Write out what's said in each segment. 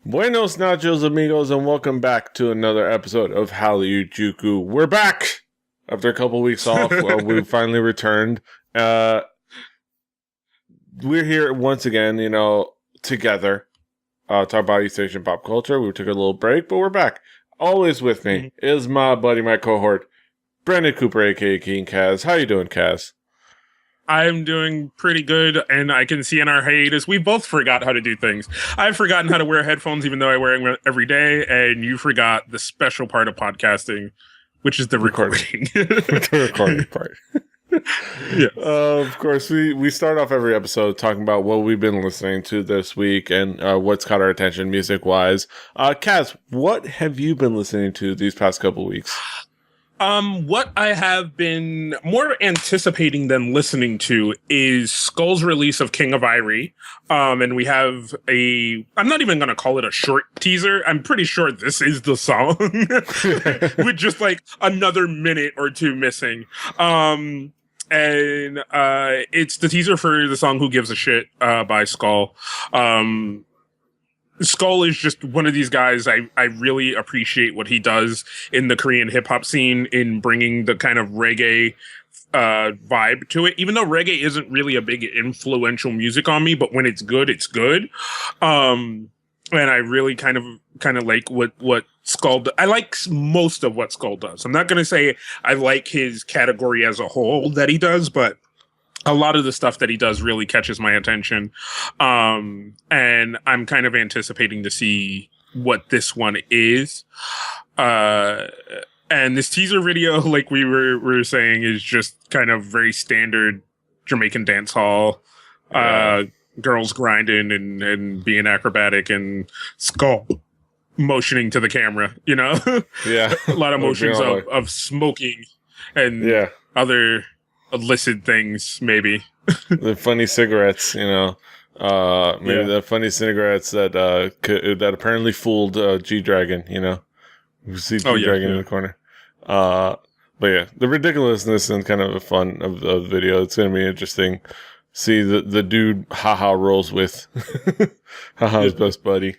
Buenos nachos, amigos, and welcome back to another episode of Hallyujuku. We're back after a couple weeks off. We finally returned. We're here once again, together. Talk about East Asian pop culture. We took a little break, but we're back. Always with me is my buddy, my cohort, Brandon Cooper, aka King Kaz. How you doing, Kaz? I'm doing pretty good, and I can see in our hiatus, we both forgot how to do things. I've forgotten how to wear headphones, even though I wear them every day, and you forgot the special part of podcasting, which is the recording. The recording part. Yeah. Of course, we start off every episode talking about what we've been listening to this week and what's caught our attention music-wise. Kaz, what have you been listening to these past couple weeks? What I have been more anticipating than listening to is Skull's release of King of Irie. And we have I'm not even going to call it a short teaser. I'm pretty sure this is the song with just like another minute or two missing. And it's the teaser for the song Who Gives a Shit, by Skull. Skull is just one of these guys. I really appreciate what he does in the Korean hip hop scene in bringing the kind of reggae vibe to it. Even though reggae isn't really a big influential music on me, but when it's good, it's good. And I really kind of like what Skull does. I like most of what Skull does. I'm not going to say I like his category as a whole that he does, but a lot of the stuff that he does really catches my attention. And I'm kind of anticipating to see what this one is. And this teaser video, like we were saying, is just kind of very standard Jamaican dance hall. Girls grinding and being acrobatic and Skull motioning to the camera, Yeah. A lot of motions of smoking and other illicit things, maybe. The funny cigarettes, maybe the funny cigarettes that apparently fooled G-Dragon, You see G-Dragon in the corner. But yeah, the ridiculousness and kind of the fun of the video. It's going to be interesting. See the dude Haha rolls with Haha's best buddy.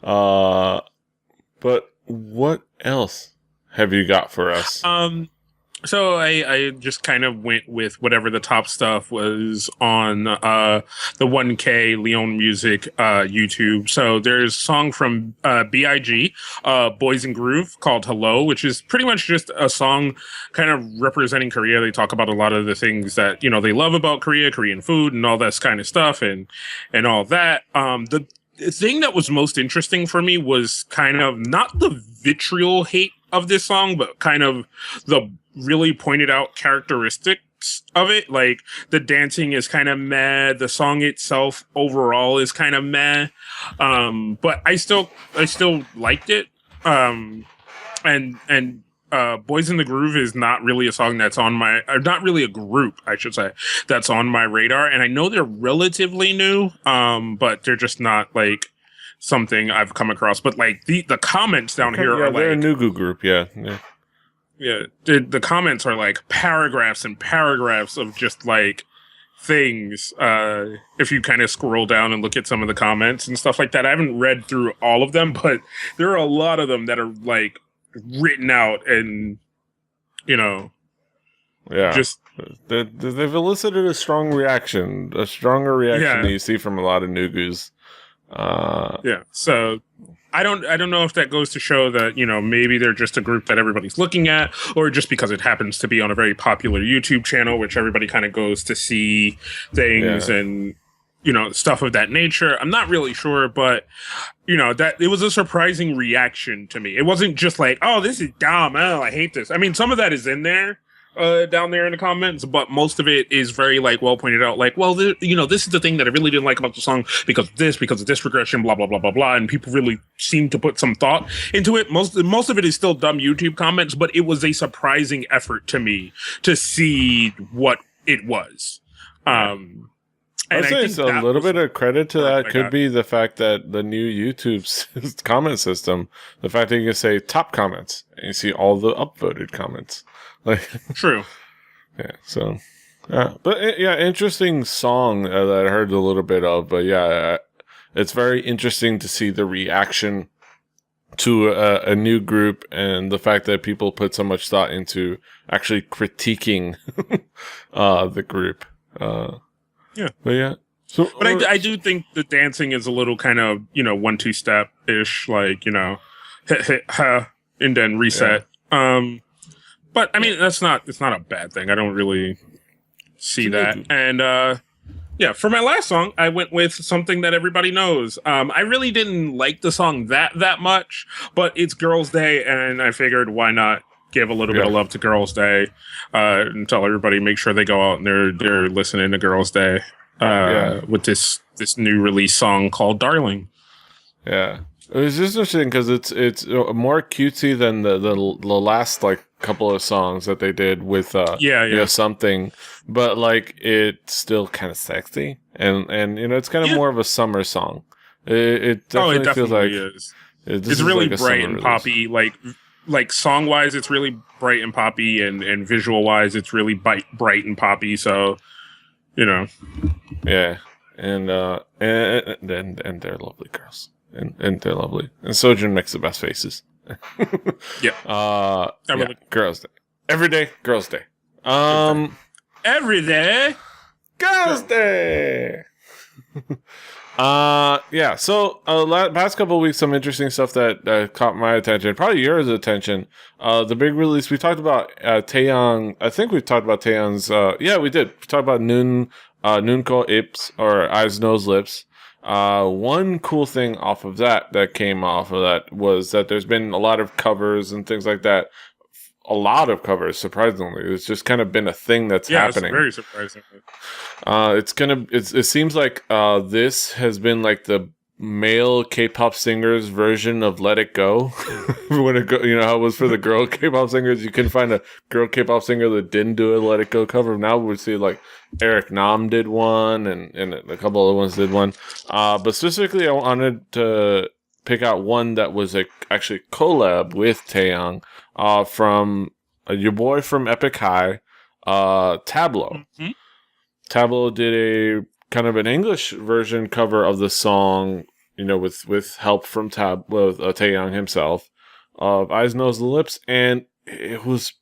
But what else have you got for us? So I just kind of went with whatever the top stuff was on the 1K Leon Music YouTube. So there's a song from B.I.G., Boys and Groove, called Hello, which is pretty much just a song kind of representing Korea. They talk about a lot of the things that, they love about Korea, Korean food and all that kind of stuff and all that. The thing that was most interesting for me was kind of not the vitriol hate of this song, but kind of the really pointed out characteristics of it. Like the dancing is kind of meh. The song itself overall is kind of meh. But I still liked it. And Boys in the Groove is not really a song that's on my, or not really a group, I should say, that's on my radar. And I know they're relatively new, but they're just not like something I've come across. But like the comments down here are they're like a Nugu group, yeah. Yeah, the comments are like paragraphs and paragraphs of just like things. If you kind of scroll down and look at some of the comments and stuff like that, I haven't read through all of them, but there are a lot of them that are like written out and, just they've elicited a strong reaction, a stronger reaction than you see from a lot of Nugus. So I don't know if that goes to show that, maybe they're just a group that everybody's looking at, or just because it happens to be on a very popular YouTube channel, which everybody kind of goes to see things and, stuff of that nature. I'm not really sure, but, that it was a surprising reaction to me. It wasn't just like, oh, this is dumb. Oh, I hate this. I mean, some of that is in there. Down there in the comments, but most of it is very like well pointed out. Like, well, this is the thing that I really didn't like about the song because of this regression, blah blah blah blah blah, and people really seem to put some thought into it. Most of it is still dumb YouTube comments, but it was a surprising effort to me to see what it was. And I think it's a little bit of credit to that could be the fact that the new YouTube's comment system, the fact that you can say top comments and you see all the upvoted comments. Like true. Yeah. So, interesting song that I heard a little bit of, but it's very interesting to see the reaction to a new group, and the fact that people put so much thought into actually critiquing the group. Yeah. But yeah. So, but I do think the dancing is a little kind of, 1-2 step ish, like, hit, hit, ha, and then reset. Yeah. But I mean, it's not a bad thing. I don't really see that. And, yeah, for my last song, I went with something that everybody knows. I really didn't like the song that much, but it's Girls' Day, and I figured why not give a little bit of love to Girls' Day, and tell everybody make sure they go out and they're listening to Girls' Day with this new release song called "Darling." Yeah, it was just interesting because it's more cutesy than the last like couple of songs that they did with something, but like it's still kind of sexy and it's kind of more of a summer song. It definitely feels like is. It's really like bright and poppy, like song wise it's really bright and poppy, and visual wise it's really bright and poppy, so yeah, and they're lovely girls, and they're lovely, and Sojin makes the best faces. Girls' Day. Every day, Girls' Day. Every day, Girls' Day. So past couple of weeks, some interesting stuff that caught my attention, probably yours attention. The big release, we talked about Taeyang. I think we talked about Taeyang's. We did. We talked about Nunko Ips, or Eyes, Nose, Lips. One cool thing off of that came off of that was that there's been a lot of covers and things like that. A lot of covers, surprisingly. It's just kind of been a thing that's happening. Yeah, it's very surprising. It seems like this has been like the male K-pop singers version of Let It Go. When it how it was for the girl K-pop singers. You can find a girl K-pop singer that didn't do a Let It Go cover. Now we see like Eric Nam did one, and a couple other ones did one. But specifically, I wanted to pick out one that was actually collab with Taeyang from your boy from Epic High, Tableau. Mm-hmm. Tableau did a kind of an English version cover of the song, with help from Taeyang himself, of Eyes, Nose, Lips, and it was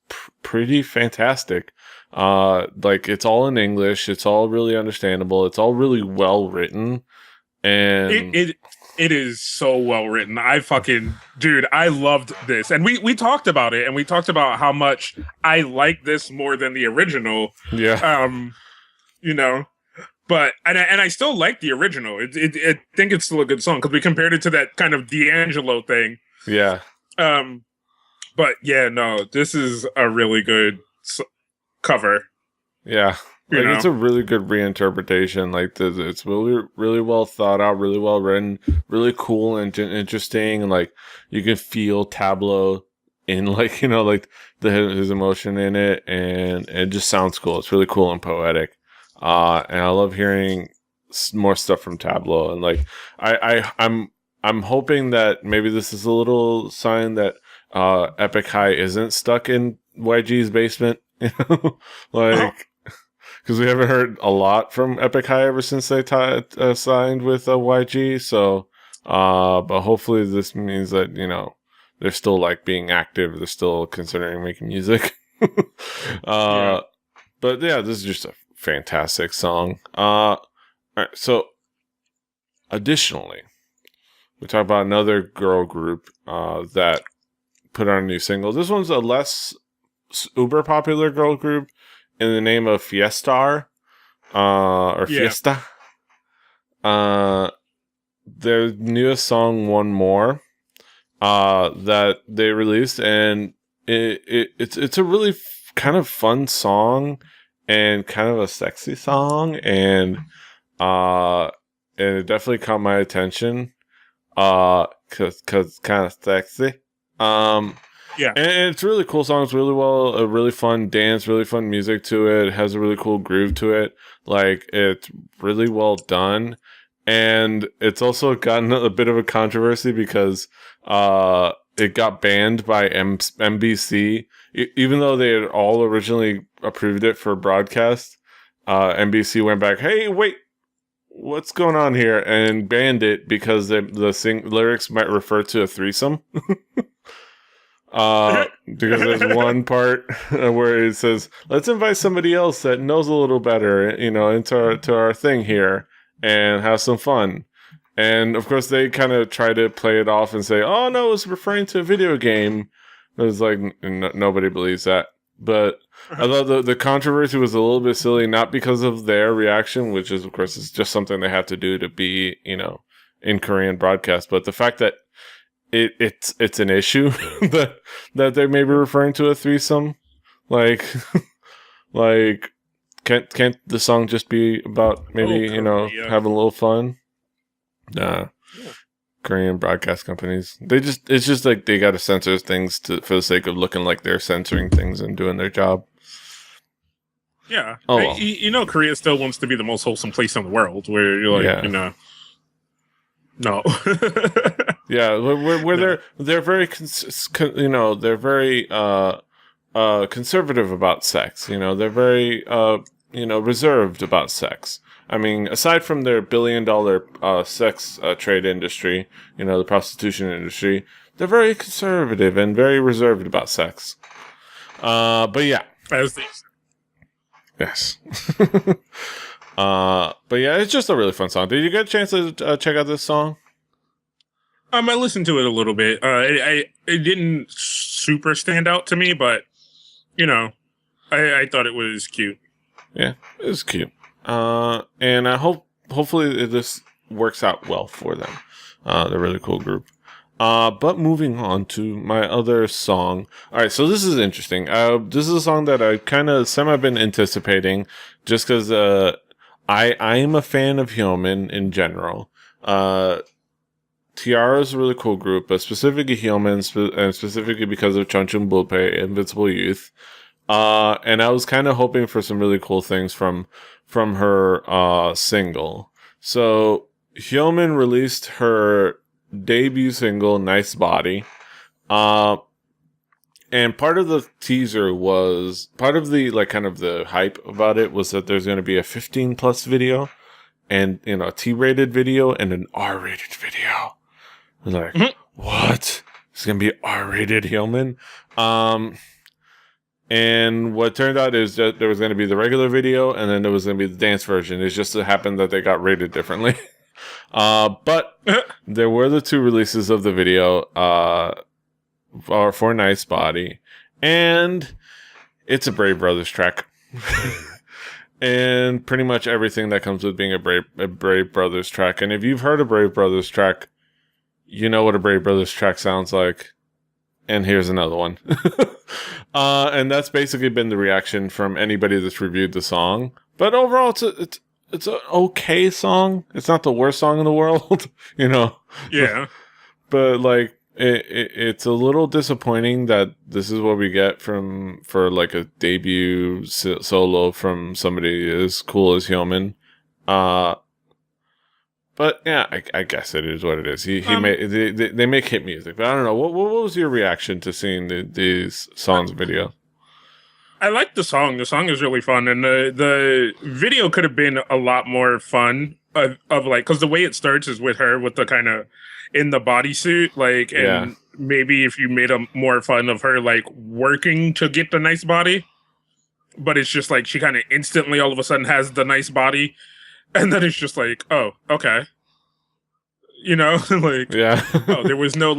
pretty fantastic. Like, it's all in English, it's all really understandable, it's all really well written, and it is so well written. I loved this, and we talked about it, and we talked about how much I like this more than the original. Yeah. But I still like the original. I think it's still a good song because we compared it to that kind of D'Angelo thing. Yeah. But yeah, no, this is a really good cover. Yeah. It's a really good reinterpretation. Like, it's really, really well thought out, really well written, really cool and interesting. And like, you can feel Tableau in his emotion in it, and it just sounds cool. It's really cool and poetic. And I love hearing more stuff from Tableau. And like, I'm hoping that maybe this is a little sign that Epic High isn't stuck in YG's basement. Because we haven't heard a lot from Epic High ever since they signed with YG. So, but hopefully this means that they're still like being active. They're still considering making music. But yeah, this is just a fantastic song. All right, so additionally, we talk about another girl group that put out a new single. This one's a less uber popular girl group in the name of Fiesta. Fiesta. Their newest song, One More, that they released, and it's a really kind of fun song and kind of a sexy song, and it definitely caught my attention, cause kind of sexy. Yeah, and it's a really cool song. It's really a really fun dance, really fun music to it. It has a really cool groove to it. Like, it's really well done. And it's also gotten a bit of a controversy because it got banned by NBC. Even though they had all originally approved it for broadcast, NBC went back, hey, wait, what's going on here, and banned it because the lyrics might refer to a threesome. Because there's one part where it says, "Let's invite somebody else that knows a little better, into our thing here and have some fun." And of course, they kind of try to play it off and say, "Oh no, it's referring to a video game." It was like nobody believes that. But I thought the controversy was a little bit silly, not because of their reaction, which is of course is just something they have to do to be, in Korean broadcast, but the fact that it's an issue that they may be referring to a threesome, like like can't the song just be about maybe having a little fun? Nah. Yeah. Korean broadcast companies, it's just like they got to censor things for the sake of looking like they're censoring things and doing their job. Yeah. Well. Korea still wants to be the most wholesome place in the world, where you're like, no. Yeah, where they're very they're very conservative about sex. They're very reserved about sex. I mean, aside from their billion-dollar sex trade industry, the prostitution industry, they're very conservative and very reserved about sex. But yeah, as these. Yes. But yeah, it's just a really fun song. Did you get a chance to check out this song? I listened to it a little bit. It didn't super stand out to me, but I thought it was cute. Yeah, it was cute. And I hopefully this works out well for them. They're a really cool group. But moving on to my other song. All right, so this is interesting. This is a song that I kind of been anticipating, just because I am a fan of Hyomin in general. Tiara is a really cool group, but specifically Hyomin, and specifically because of Chunchun Bulpe, Invincible Youth. And I was kind of hoping for some really cool things from her single. So Hyomin released her debut single, Nice Body. And part of the teaser was, part of the kind of the hype about it was that there's going to be a 15 plus video and, a T-rated video and an R-rated video. I was like, what? It's going to be R-rated Hyomin? And what turned out is that there was going to be the regular video and then there was going to be the dance version. It just happened that they got rated differently. But there were the two releases of the video for Nice Body, and it's a Brave Brothers track. And pretty much everything that comes with being a Brave Brothers track. And if you've heard a Brave Brothers track, you know what a Brave Brothers track sounds like. And here's another one. And that's basically been the reaction from anybody that's reviewed the song. But overall, it's an okay song. It's not the worst song in the world, Yeah. But it's a little disappointing that this is what we get for a debut solo from somebody as cool as Hyomin. But yeah, I guess it is what it is. They make hit music, but I don't know. What was your reaction to seeing these songs video? I like the song. The song is really fun, and the video could have been a lot more fun. Because the way it starts is with her with the kind of in the bodysuit, and maybe if you made a more fun of her working to get the nice body, but it's just she kind of instantly all of a sudden has the nice body. And then it's just oh, okay. Oh, there was no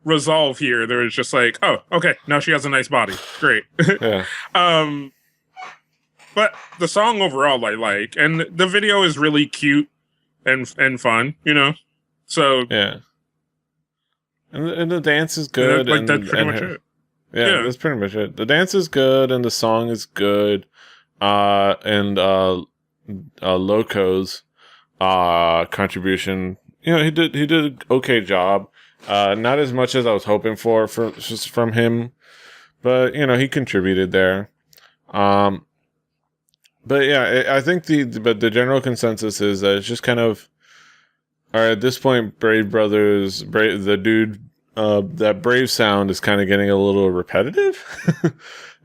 resolve here. There was just oh, okay, now she has a nice body. Great. Yeah. But the song overall I like, and the video is really cute and fun, So yeah. And the dance is good. That's pretty much it. Yeah, that's pretty much it. The dance is good and the song is good. Loco's contribution, he did an okay job. Not as much as I was hoping for from him, but he contributed there. But yeah, I think the general consensus is that it's just kind of, all right, at this point, Brave Brothers, that Brave sound is kind of getting a little repetitive,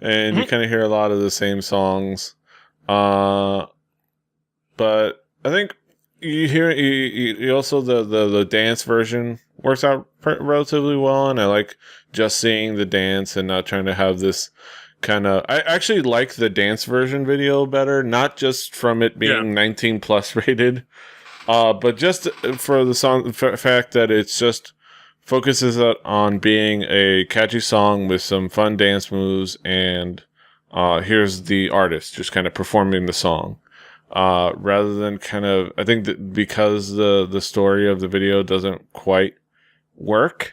and you kind of hear a lot of the same songs. But I think you hear you also the dance version works out relatively well, and I like just seeing the dance and not trying to have this kind of. I actually like the dance version video better, not just from it being 19 plus rated, but just for the song fact that it's just focuses on being a catchy song with some fun dance moves, and here's the artist just kind of performing the song. Rather than kind of, I think that because the story of the video doesn't quite work,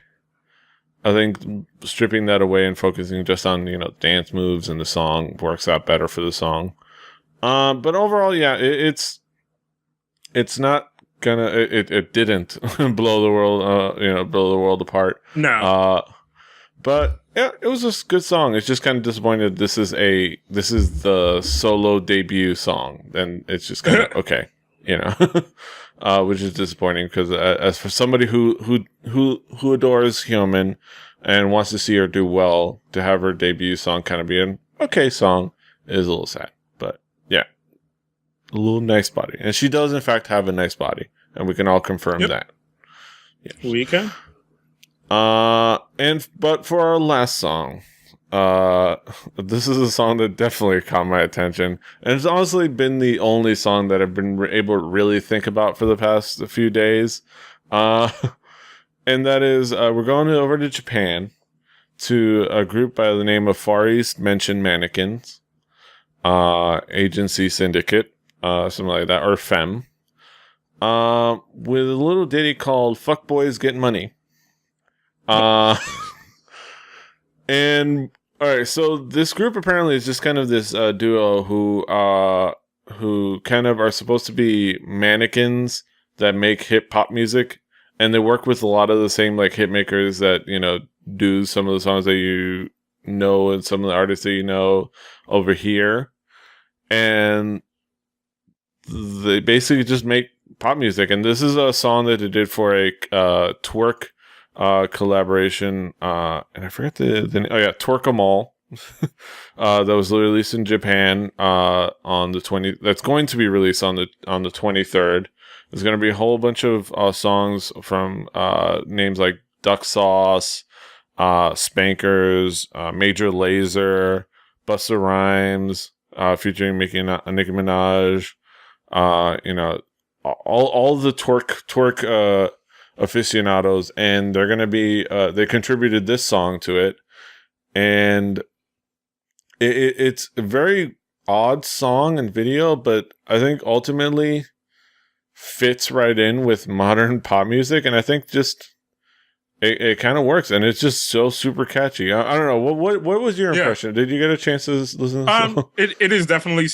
I think stripping that away and focusing just on, dance moves and the song works out better for the song. But overall, yeah, it's not gonna, it didn't blow the world, blow the world apart. No. But yeah, it was a good song. It's just kind of disappointed. This is the solo debut song, and it's just kind of okay, which is disappointing because as for somebody who adores Hyomin and wants to see her do well, to have her debut song kind of be an okay song is a little sad. But yeah, a little nice body, and she does in fact have a nice body, and we can all confirm that. Yes. We can. But for our last song, this is a song that definitely caught my attention, and it's honestly been the only song that I've been able to really think about for the past few days. And that is, we're going over to Japan to a group by the name of Far East Mention Mannequins, Agency Syndicate, something like that, or FEM, with a little ditty called "Fuck Boys Get Money." And all right, so this group apparently is just kind of this duo who kind of are supposed to be mannequins that make hip hop music, and they work with a lot of the same like hit makers that do some of the songs that and some of the artists that over here, and they basically just make pop music. And this is a song that they did for a twerk collaboration, and I forget Twerk 'em All, that was released in Japan on the 20th. That's going to be released on the 23rd. There's going to be a whole bunch of songs from names like Duck Sauce, Spankers, Major Lazer, Busta Rhymes, featuring Nicki Minaj, all the twerk aficionados, and they're gonna be they contributed this song to it, and it's a very odd song and video, but I think ultimately fits right in with modern pop music, and I think just it kind of works, and it's just so super catchy. I don't know, what was your impression? Did you get a chance to listen to the song? It is definitely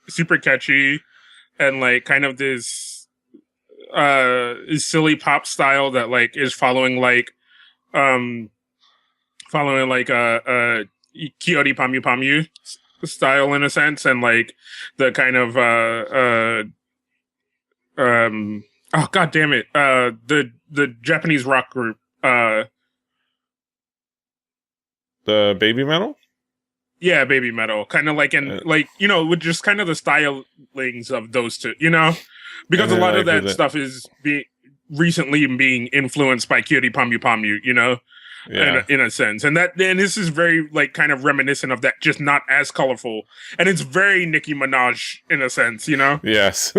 super catchy, and like kind of this silly pop style that like is following Kiori Pamu Pamu style in a sense, and like the kind of oh god damn it, the Japanese rock group, the Baby Metal. Yeah, Baby Metal, kind of like, and with just kind of the stylings of those two, because a lot of that stuff is recently being influenced by Kiori Pamu Pamu, in a sense, and this is very like kind of reminiscent of that, just not as colorful, and it's very Nicki Minaj in a sense, Yes,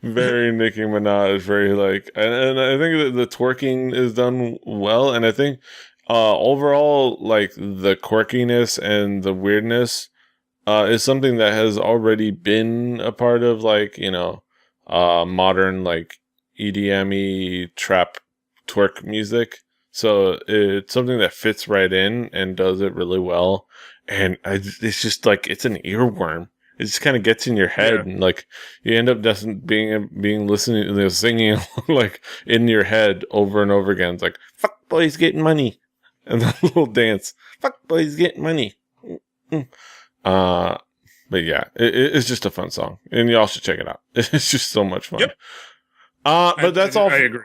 very Nicki Minaj, very like, and I think that the twerking is done well, and I think. Overall, like the quirkiness and the weirdness is something that has already been a part of like modern like EDM-y trap twerk music. So it's something that fits right in and does it really well. And it's just like it's an earworm. It just kind of gets in your head, and like you end up just being listening, singing like in your head over and over again. It's like fuck boys getting money. And that little dance, fuck boys get money. But yeah, it's just a fun song, and y'all should check it out. It's just so much fun. Yep. But that's all. I agree.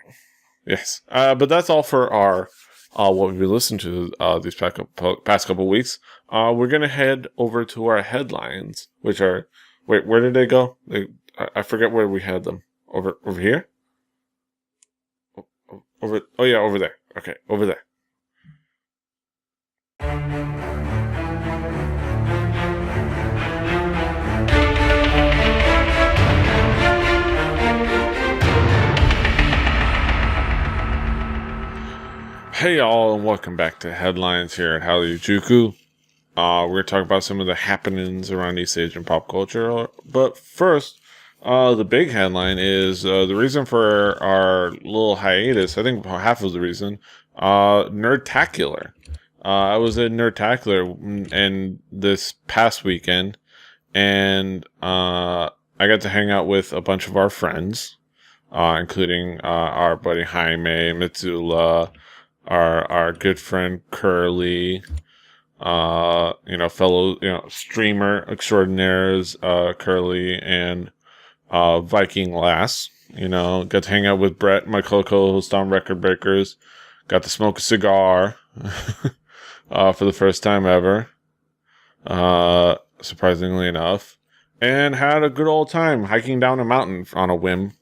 Yes. But that's all for our what we listened to these past couple weeks. We're gonna head over to our headlines, which are where did they go? I forget where we had them. Over here? Over. Oh yeah, over there. Okay, over there. Hey y'all, and welcome back to Headlines here at Hallyujuku. We're going to talk about some of the happenings around East Asian pop culture. But first, the big headline is the reason for our little hiatus. I think half of the reason, Nerdtacular. I was at Nerdtacular and this past weekend, and I got to hang out with a bunch of our friends, including our buddy Jaime, Mitsula, our good friend Curly, fellow, streamer extraordinaires, Curly, and Viking Lass. Got to hang out with Brett, my co-host on Record Breakers. Got to smoke a cigar for the first time ever, surprisingly enough, and had a good old time hiking down a mountain on a whim.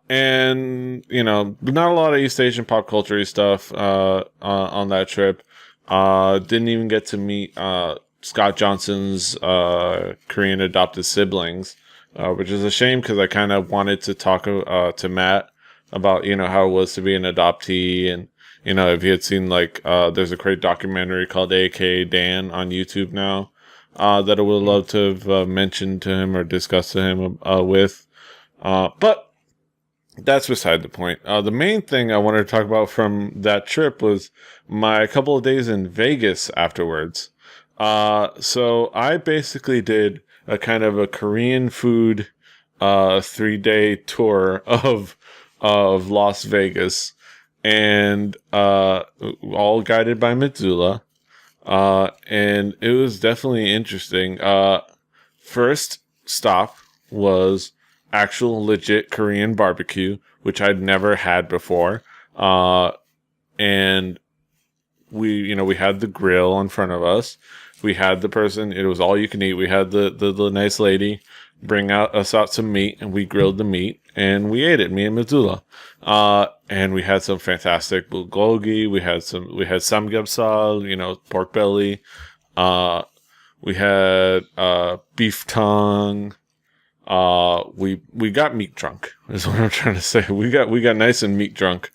And not a lot of East Asian pop culture stuff on that trip. Didn't even get to meet Scott Johnson's Korean adopted siblings, which is a shame because I kind of wanted to talk to Matt about how it was to be an adoptee, and if he had seen there's a great documentary called AK Dan on YouTube now that I would love to have mentioned to him or discussed to him with, but that's beside the point. The main thing I wanted to talk about from that trip was my couple of days in Vegas afterwards. So I basically did a kind of a Korean food 3-day tour of Las Vegas, and all guided by Mitsula. And it was definitely interesting. First stop was actual legit Korean barbecue, which I'd never had before. And we had the grill in front of us. We had the person, it was all you can eat. We had the nice lady bring us out some meat, and we grilled the meat and we ate it, me and Mitsula. And we had some fantastic bulgogi. We had samgyeopsal, pork belly. We had beef tongue. We got meat drunk, is what I'm trying to say. We got nice and meat drunk.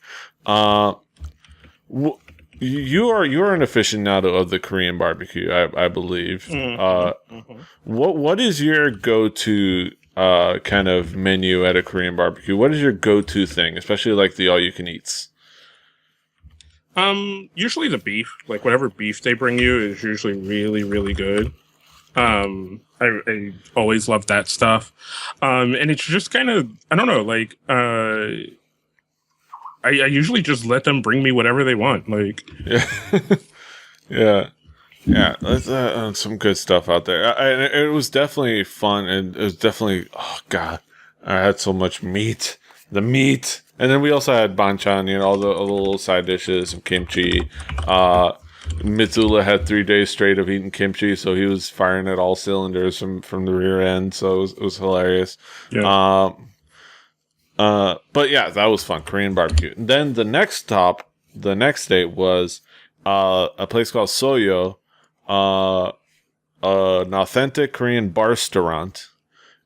You're an aficionado of the Korean barbecue, I believe. What is your go-to kind of menu at a Korean barbecue? What is your go-to thing, especially like the all-you-can-eats? Usually the beef. Like whatever beef they bring you is usually really, really good. I always love that stuff. And it's just kind of, I don't know, I usually just let them bring me whatever they want. Yeah. That's some good stuff out there. It was definitely fun, and it was definitely, oh god, I had so much meat. The meat, and then we also had banchan, all the little side dishes, some kimchi. Mitsula had 3 days straight of eating kimchi, so he was firing at all cylinders from the rear end. So it was hilarious. Yeah. But yeah, that was fun. Korean barbecue. And then the next stop, the next day was a place called Soyo, an authentic Korean bar restaurant,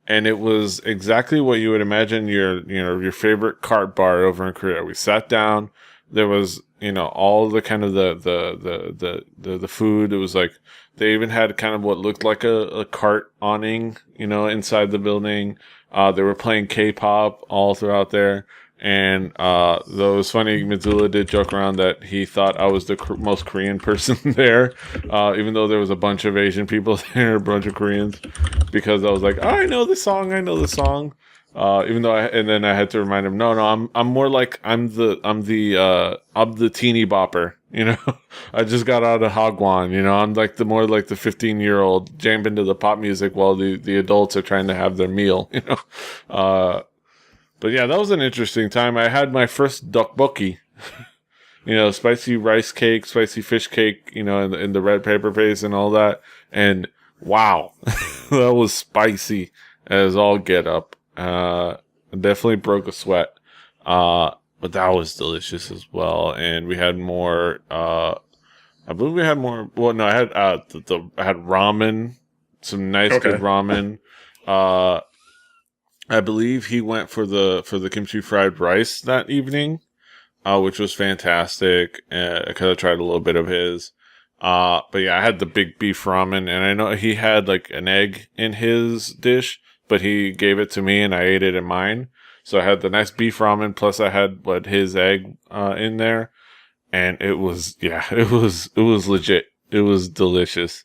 and it was exactly what you would imagine your favorite cart bar over in Korea. We sat down. There was all the kind of the food. It was like they even had kind of what looked like a cart awning, inside the building. They were playing K-pop all throughout there. And though it was funny, Mitsula did joke around that he thought I was the most Korean person there, even though there was a bunch of Asian people there, a bunch of Koreans, because I was like, I know the song. Even though then I had to remind him, no, I'm more like I'm the teeny bopper, I just got out of Hagwon, I'm like the 15-year-old jamming to the pop music while the adults are trying to have their meal, But yeah, that was an interesting time. I had my first tteokbokki, spicy rice cake, spicy fish cake, in the red paper paste and all that. And wow, that was spicy as all get up. Definitely broke a sweat. But that was delicious as well. And we had more. I believe we had more. Well, no, I had I had ramen, some nice good ramen. I believe he went for the kimchi fried rice that evening, which was fantastic. Because I tried a little bit of his. But yeah, I had the big beef ramen, and I know he had like an egg in his dish, but he gave it to me, and I ate it in mine. So I had the nice beef ramen, plus I had his egg in there, and it was legit. It was delicious.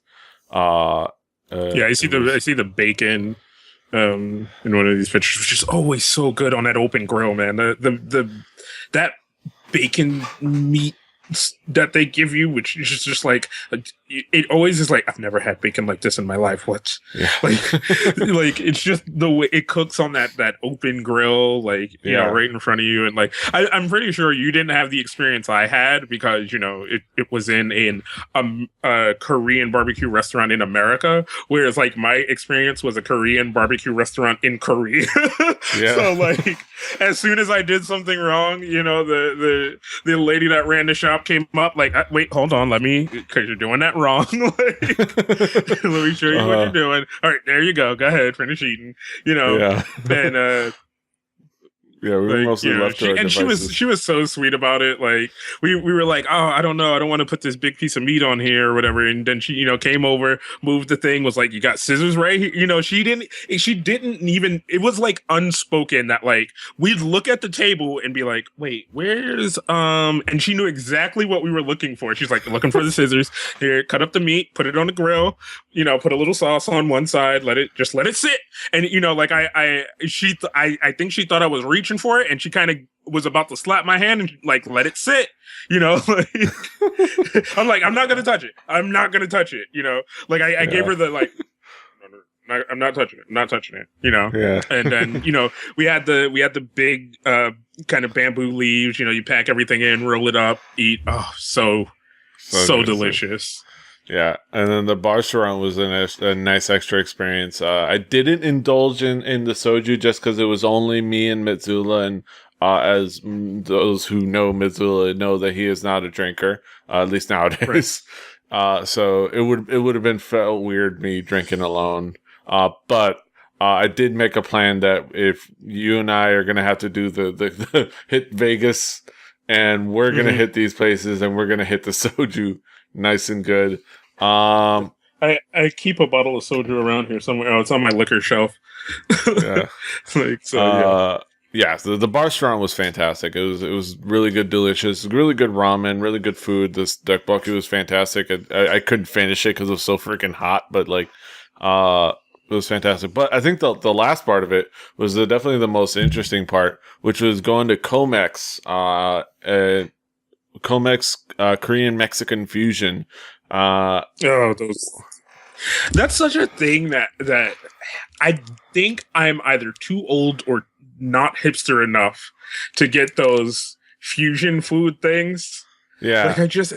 I see the bacon in one of these pictures, which is always so good on that open grill, man. That bacon meat that they give you, which is just like, it always is like, I've never had bacon like this in my life. What? Yeah. Like it's just the way it cooks on that open grill, like, you know, right in front of you. And like, I'm pretty sure you didn't have the experience I had because, you know, it was in a Korean barbecue restaurant in America, whereas like my experience was a Korean barbecue restaurant in Korea. So like, as soon as I did something wrong, you know, the lady that ran the shop came up like, wait, hold on, because you're doing that wrong. Like, let me show you what you're doing. All right, there you go. Go ahead, finish eating. You know, and we were mostly left to our devices. She was so sweet about it. Like we were like, oh, I don't know, I don't want to put this big piece of meat on here or whatever. And then she, you know, came over, moved the thing, was like, you got scissors right here? You know, she didn't even, it was like unspoken that like we'd look at the table and be like, wait, where's and she knew exactly what we were looking for. She's like, looking for the scissors. Here, cut up the meat, put it on the grill, you know, put a little sauce on one side, let it sit. And you know, like I think she thought I was reaching for it, and she kind of was about to slap my hand and like let it sit, you know. Like, I'm like, I'm not gonna touch it, you know. Like I gave her the like, no, I'm not touching it, you know. And then, you know, we had the big kind of bamboo leaves, you know, you pack everything in, roll it up, eat. Oh, so delicious. Yeah, and then the bar restaurant was a nice extra experience. I didn't indulge in the soju just because it was only me and Mitsula, and as those who know Mitsula know that he is not a drinker, at least nowadays. Right. So it would have been felt weird me drinking alone. But I did make a plan that if you and I are gonna have to do the hit Vegas, and we're gonna hit these places, and we're gonna hit the soju nice and good. I keep a bottle of soju around here somewhere. Oh, it's on my liquor shelf. Yeah. Like, so, yeah. So the bar restaurant was fantastic. It was really good, delicious, really good ramen, really good food. This tteokbokki was fantastic. I couldn't finish it because it was so freaking hot, but like, it was fantastic. But I think the last part of it was definitely the most interesting part, which was going to Comex, Korean Mexican fusion. That's such a thing that I think I'm either too old or not hipster enough to get those fusion food things. Yeah, like I just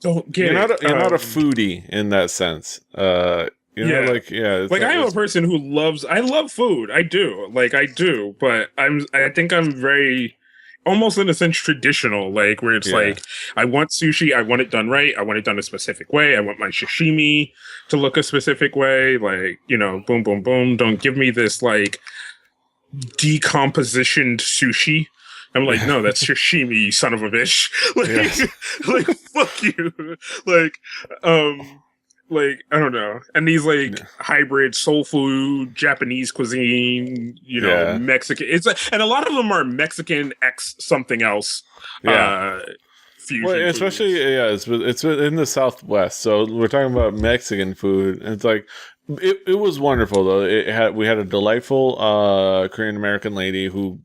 don't get it. You're not a foodie in that sense. Like I'm a person who I love food. I do, but I think I'm very, almost in a sense, traditional, like where it's like, I want sushi, I want it done right, I want it done a specific way, I want my sashimi to look a specific way, like, you know, boom, boom, boom. Don't give me this like decompositioned sushi. I'm like, no, that's sashimi, you son of a bitch. Like, fuck you. Like, I don't know. And these like hybrid soul food, Japanese cuisine, you know, Mexican. It's and a lot of them are Mexican X something else. Fusion. Well, especially it's in the Southwest. So we're talking about Mexican food. It's like it was wonderful though. We had a delightful Korean American lady who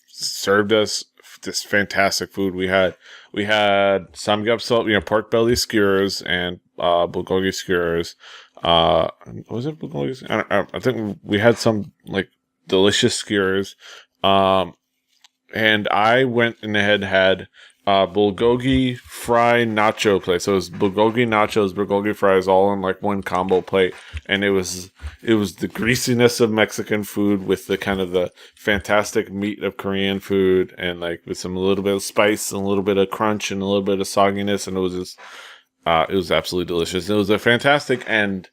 served us this fantastic food. We had samgyeopsal, you know, pork belly skewers and bulgogi skewers. Was it bulgogi? I think we had some like delicious skewers. And I went ahead and had bulgogi fry nacho plate. So it was bulgogi nachos, bulgogi fries, all in like one combo plate, and it was the greasiness of Mexican food with the kind of the fantastic meat of Korean food, and like with a little bit of spice and a little bit of crunch and a little bit of sogginess, and it was absolutely delicious. It was a fantastic end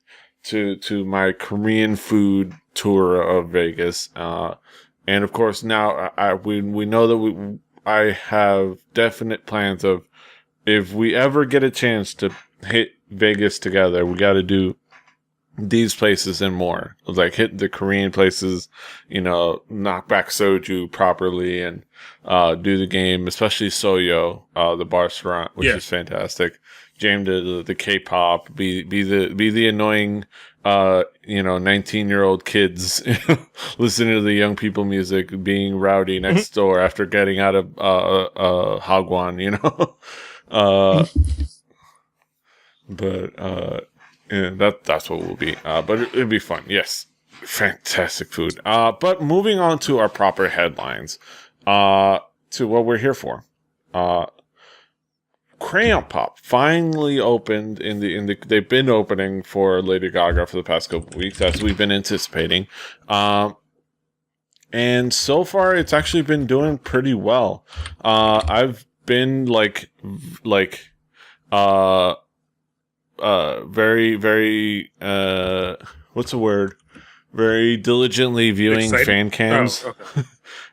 to my Korean food tour of Vegas, and of course now we know that I have definite plans of, if we ever get a chance to hit Vegas together, we got to do these places and more. Like hit the Korean places, knock back soju properly, and do the game, especially Soyo, the bar restaurant, which is fantastic. Jam to the K-pop, be the annoying 19-year-old kids listening to the young people music, being rowdy next door after getting out of Hagwon, but that's what we'll be. But it'll be fun. Yes, fantastic food. But moving on to our proper headlines, to what we're here for. Crayon Pop finally opened they've been opening for Lady Gaga for the past couple of weeks, as we've been anticipating. And so far it's actually been doing pretty well. I've been very, very, what's the word? Very diligently viewing fan cams. Oh, okay.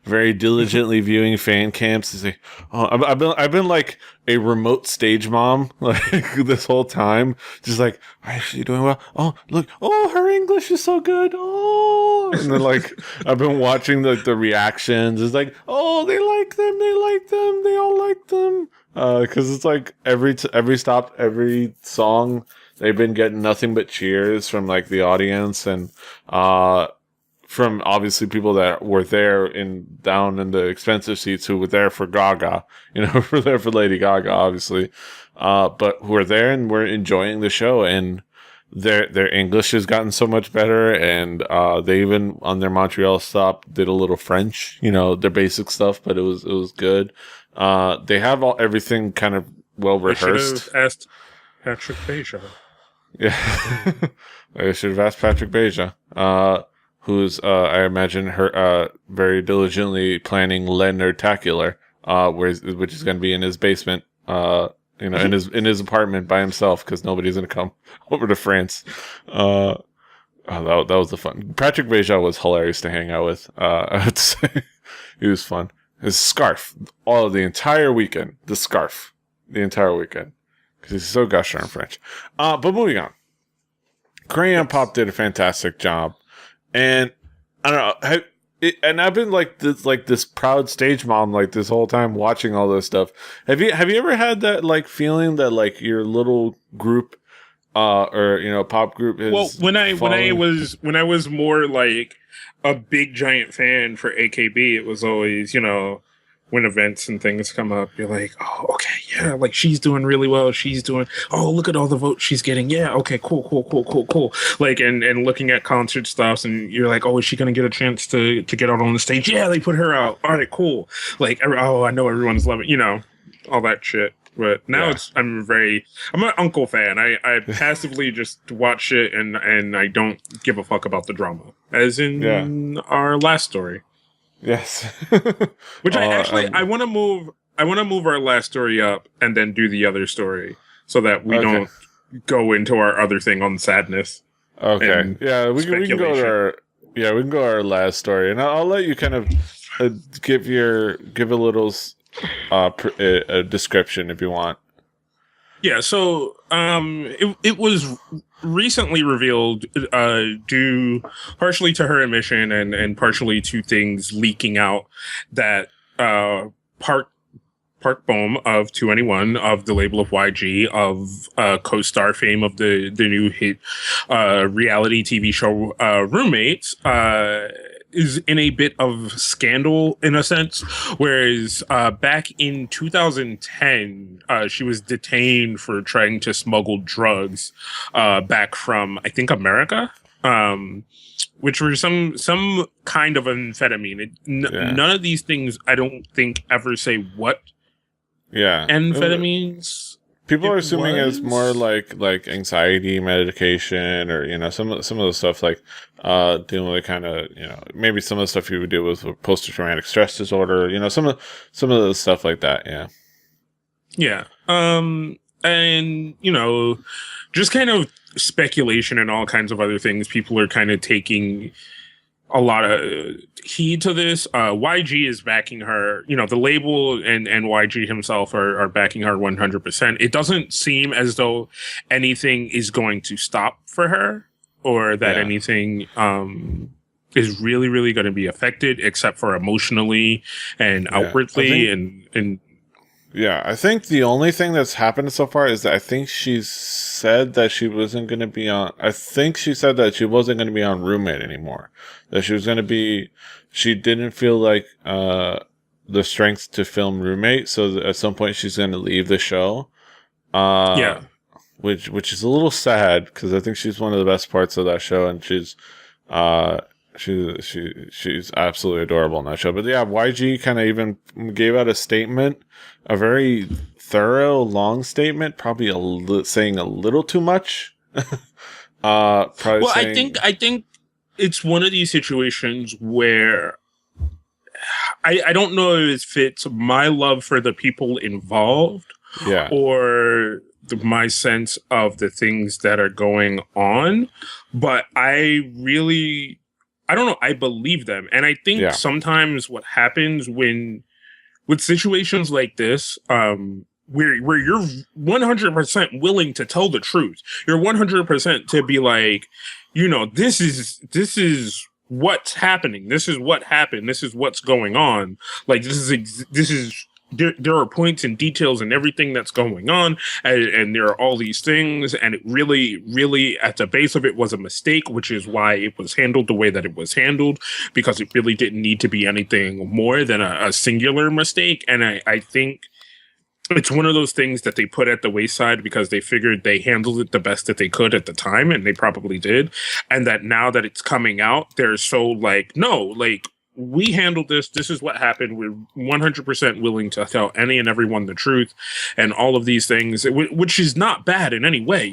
Very diligently viewing fan cams to say, I've been like a remote stage mom like this whole time, just like, is she doing well? Oh, look, her English is so good. Oh, and then like I've been watching the reactions. It's like, they like them, they all like them, because it's like every stop, every song, they've been getting nothing but cheers from like the audience, and from obviously people that were there down in the expensive seats, who were there for Gaga, were there for Lady Gaga, obviously, but who are there and were enjoying the show, and their English has gotten so much better, and they even on their Montreal stop did a little French, their basic stuff, but it was good. They have everything kind of well rehearsed. I should have asked Patrick Beja. Yeah, I should have asked Patrick Beja. Who's, I imagine, her very diligently planning Leonard-tacular, which is going to be in his basement, in his apartment by himself, because nobody's going to come over to France. That was the fun. Patrick Beja was hilarious to hang out with. I would say he was fun. His scarf, the entire weekend, because he's so gosh darn French. But moving on, Crayon Pop did a fantastic job. And I don't know, and I've been like this proud stage mom like this whole time watching all this stuff. Have you ever had that like feeling that like your little group, or pop group is? Well, when I was more like a big giant fan for AKB, it was always when events and things come up, you're like, oh, okay, yeah, like she's doing really well. Look at all the votes she's getting. Yeah, okay, cool. Like, and looking at concert stuffs, and you're like, oh, is she going to get a chance to get out on the stage? Yeah, they put her out. All right, cool. Like, I know everyone's loving, all that shit. But now I'm an Uncle fan. I passively just watch it, and I don't give a fuck about the drama. As in our last story. Yes. Which I want to move our last story up and then do the other story so that we don't go into our other thing on sadness. Okay. Yeah, we can go to our last story, and I'll let you kind of give a little a description if you want. Yeah, so it was recently revealed, due partially to her admission and partially to things leaking out, that Park Bom of 2NE1, of the label of YG, of co-star fame of the new hit reality TV show Roommates, is in a bit of scandal in a sense, whereas back in 2010 she was detained for trying to smuggle drugs back from, I think, America, which were some kind of amphetamine. None of these things, I don't think, ever say what Yeah. amphetamines. People are assuming it's more like anxiety medication, or some of the stuff like dealing with kind of maybe some of the stuff you would deal with post-traumatic stress disorder. Some of the stuff like that. Yeah. Yeah. And just kind of speculation and all kinds of other things. People are kind of taking a lot of heed to this. YG is backing her, the label and YG himself are backing her 100%. It doesn't seem as though anything is going to stop for her, or that anything is really, really going to be affected, except for emotionally and outwardly. I think the only thing that's happened so far is that I think she said that she wasn't going to be on. I think she said that she wasn't going to be on Roommate anymore. That she was going to be. She didn't feel like the strength to film Roommate, so at some point she's going to leave the show. Which is a little sad, because I think she's one of the best parts of that show, and she's absolutely adorable in that show. But yeah, YG kind of even gave out a statement, a very thorough, long statement, probably saying a little too much. I think it's one of these situations where I don't know if it fits my love for the people involved, or my sense of the things that are going on, but I don't know. I believe them. And I think sometimes what happens with situations like this, where you're 100% willing to tell the truth, you're 100% to be like, this is what's happening. This is what happened. This is what's going on. Like, there are points and details and everything that's going on, and there are all these things, and it really, really, at the base of it, was a mistake, which is why it was handled the way that it was handled, because it really didn't need to be anything more than a singular mistake. And I think it's one of those things that they put at the wayside because they figured they handled it the best that they could at the time, and they probably did, and that now that it's coming out, they're so like, no, like, we handled this. This is what happened. We're 100% willing to tell any and everyone the truth, and all of these things, which is not bad in any way,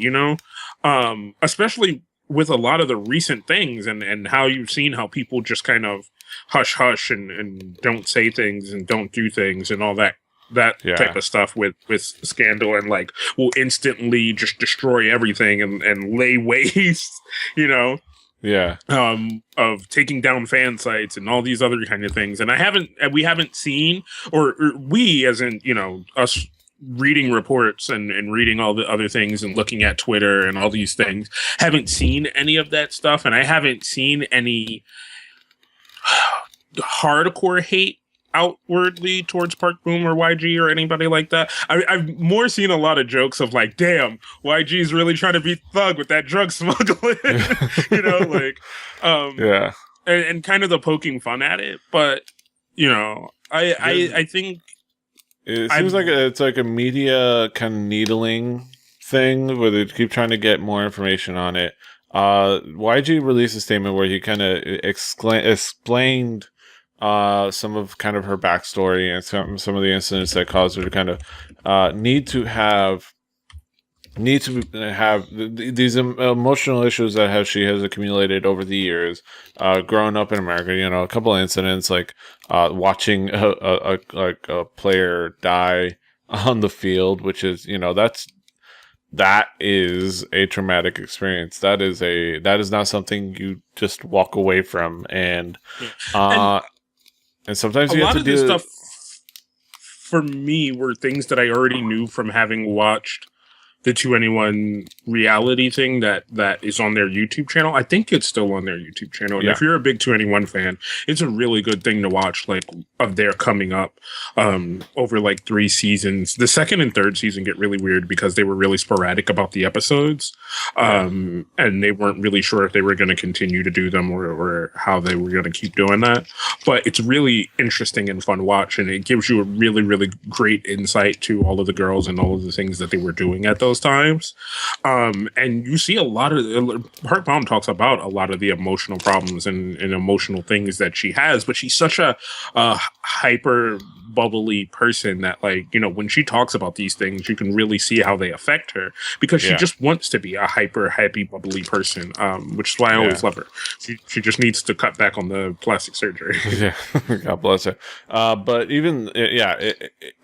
especially with a lot of the recent things, and how you've seen how people just kind of hush and don't say things and don't do things and all that type of stuff with scandal, and like will instantly just destroy everything and lay waste, of taking down fan sites and all these other kind of things. And we haven't seen, or we, as in, us reading reports and reading all the other things and looking at Twitter and all these things, haven't seen any of that stuff. And I haven't seen any hardcore hate outwardly towards Park Bom or YG or anybody like that. I've more seen a lot of jokes of like, damn, YG is really trying to be thug with that drug smuggling, and kind of the poking fun at it. But I think it seems like it's like a media kind of needling thing where they keep trying to get more information on it. YG released a statement where he kind of explained some of kind of her backstory and some of the incidents that caused her to kind of need to have these emotional issues that she has accumulated over the years, growing up in America. A couple of incidents like watching a player die on the field, which is that is a traumatic experience. That is not something you just walk away from, and sometimes you have to do this stuff. For me, were things that I already knew from having watched the 2NE1 reality thing that is on their YouTube channel. I think it's still on their YouTube channel. And if you're a big 2NE1 fan, it's a really good thing to watch, like, of their coming up over like 3 seasons. The second and third season get really weird because they were really sporadic about the episodes. And they weren't really sure if they were going to continue to do them or how they were going to keep doing that. But it's really interesting and fun watch, and it gives you a really, really great insight to all of the girls and all of the things that they were doing at those times. And you see a lot of Park Bom talks about a lot of the emotional problems and emotional things that she has, but she's such a hyper bubbly person that, like, you know, when she talks about these things, you can really see how they affect her, because she just wants to be a hyper happy bubbly person, which is why I always love her. She just needs to cut back on the plastic surgery. Yeah, God bless her. But even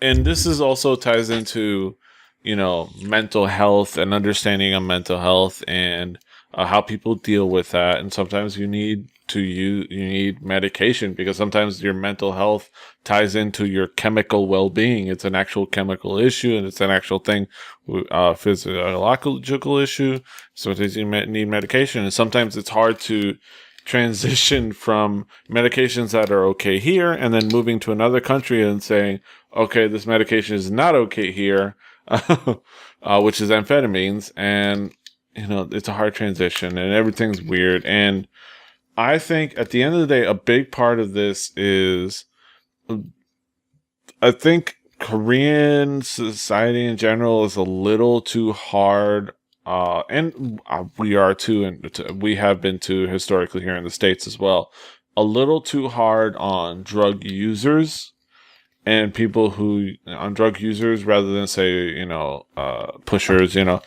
and this is also ties into, you know, mental health and understanding of mental health and how people deal with that. And sometimes you need medication, because sometimes your mental health ties into your chemical well-being. It's an actual chemical issue, and it's an actual thing, physiological issue. Sometimes you need medication, and sometimes it's hard to transition from medications that are okay here and then moving to another country and saying, okay, this medication is not okay here, which is amphetamines. And, you know, it's a hard transition and everything's weird. And I think at the end of the day, a big part of this is, I think Korean society in general is a little too hard, and we are too, and we have been too historically here in the States as well, a little too hard on drug users and people who, on drug users rather than say, you know, pushers, you know,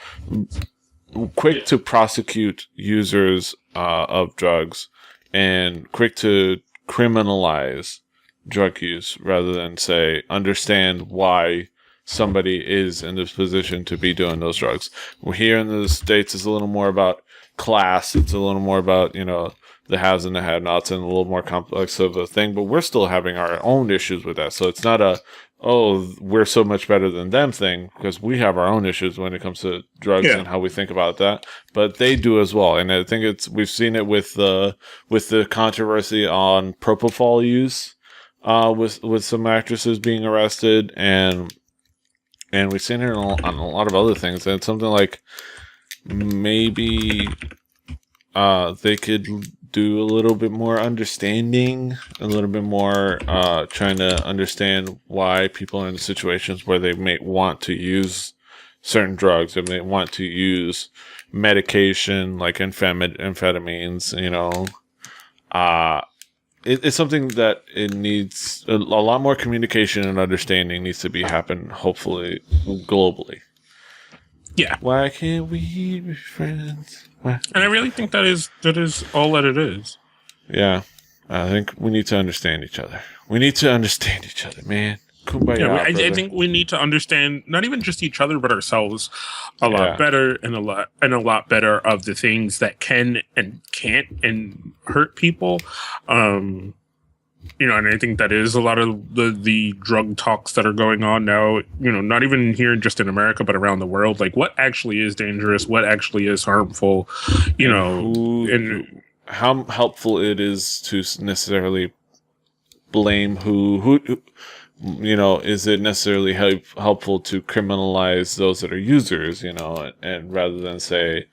quick to prosecute users of drugs and quick to criminalize drug use rather than say understand why somebody is in this position to be doing those drugs. Here in the States, it's a little more about class. It's a little more about, you know, the haves and the have-nots, and a little more complex of a thing. But we're still having our own issues with that. So it's not a, oh, we're so much better than them thing, because we have our own issues when it comes to drugs and how we think about that. But they do as well. And I think we've seen it with the controversy on propofol use, with some actresses being arrested, and we've seen it on a lot of other things. And it's something like maybe they could do a little bit more understanding, a little bit more trying to understand why people are in situations where they may want to use certain drugs, or may want to use medication like amphetamines, you know. It's something that it needs a lot more communication and understanding needs to be happen, hopefully globally. Yeah. Why can't we be friends? Why? And I really think that is all that it is. Yeah. I think we need to understand each other. We need to understand each other, man. Kumbaya, yeah, I think we need to understand not even just each other, but ourselves a lot better, and a lot better of the things that can and can't and hurt people. You know, and I think that is a lot of the drug talks that are going on now, you know, not even here just in America, but around the world. Like, what actually is dangerous? What actually is harmful? You know, and how helpful it is to necessarily blame who you know, is it necessarily helpful to criminalize those that are users, you know, and rather than say,